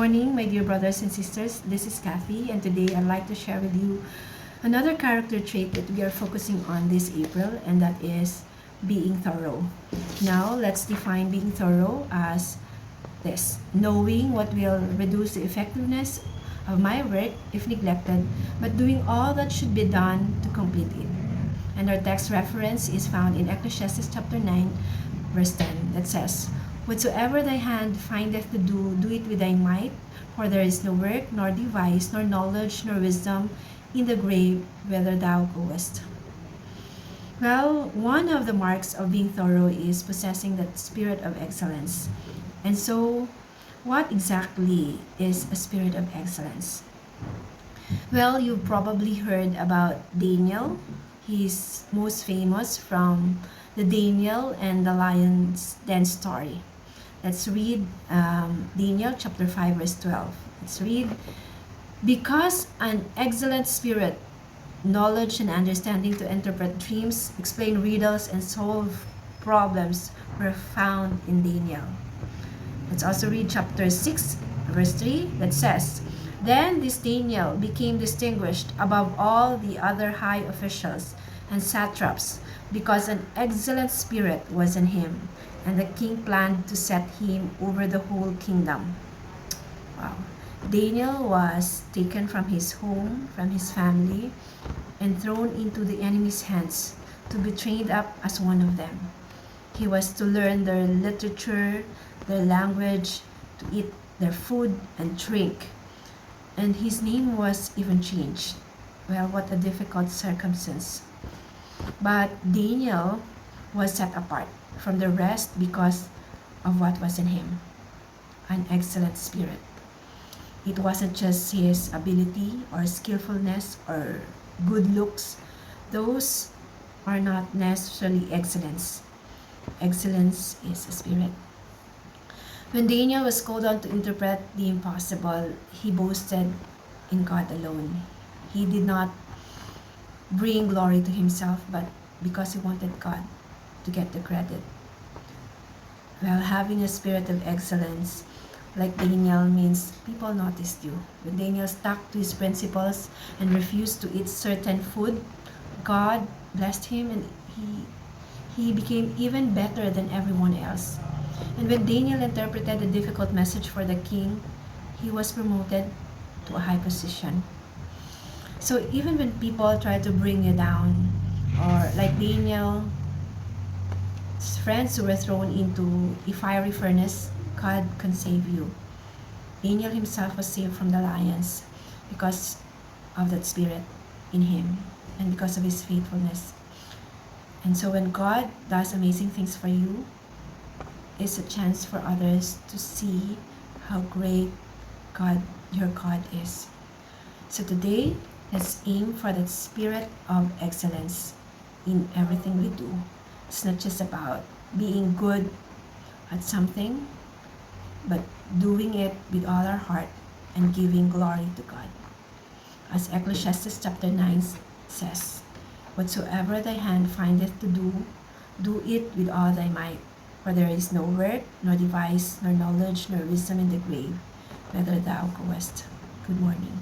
morning, my dear brothers and sisters. This is Kathy, and today I'd like to share with you another character trait that we are focusing on this April, and that is being thorough. Now, let's define being thorough as this: knowing what will reduce the effectiveness of my work if neglected, but doing all that should be done to complete it. And our text reference is found in Ecclesiastes chapter 9, verse 10, that says, "Whatsoever thy hand findeth to do, do it with thy might, for there is no work, nor device, nor knowledge, nor wisdom in the grave whither thou goest." Well, one of the marks of being thorough is possessing that spirit of excellence. And so, what exactly is a spirit of excellence? Well, you've probably heard about Daniel. He's most famous from the Daniel and the Lion's Den story. Let's read Daniel chapter 5 verse 12. Let's read, "Because an excellent spirit, knowledge and understanding to interpret dreams, explain riddles, and solve problems were found in Daniel." Let's also read chapter 6 verse 3 that says, "Then this Daniel became distinguished above all the other high officials and satraps, because an excellent spirit was in him, and the king planned to set him over the whole kingdom." Wow. Daniel was taken from his home, from his family, and thrown into the enemy's hands to be trained up as one of them. He was to learn their literature, their language, to eat their food and drink. And his name was even changed. Well, what a difficult circumstance. But Daniel was set apart from the rest because of what was in him, an excellent spirit. It wasn't just his ability or skillfulness or good looks. Those are not necessarily excellence. Excellence is a spirit. When Daniel was called on to interpret the impossible, he boasted in God alone. He did not bring glory to himself, but because he wanted God to get the credit. Well, having a spirit of excellence like Daniel means people noticed you. When Daniel stuck to his principles and refused to eat certain food, God blessed him, and he became even better than everyone else. And when Daniel interpreted a difficult message for the king, he was promoted to a high position. So even when people try to bring you down, or like Daniel's friends who were thrown into a fiery furnace, God can save you. Daniel himself was saved from the lions because of that spirit in him and because of his faithfulness. And so when God does amazing things for you, it's a chance for others to see how great your God is. So today, let's aim for that spirit of excellence in everything we do. It's not just about being good at something, but doing it with all our heart and giving glory to God. As Ecclesiastes chapter 9 says, "Whatsoever thy hand findeth to do, do it with all thy might. For there is no work, nor device, nor knowledge, nor wisdom in the grave, whither thou goest." Good morning.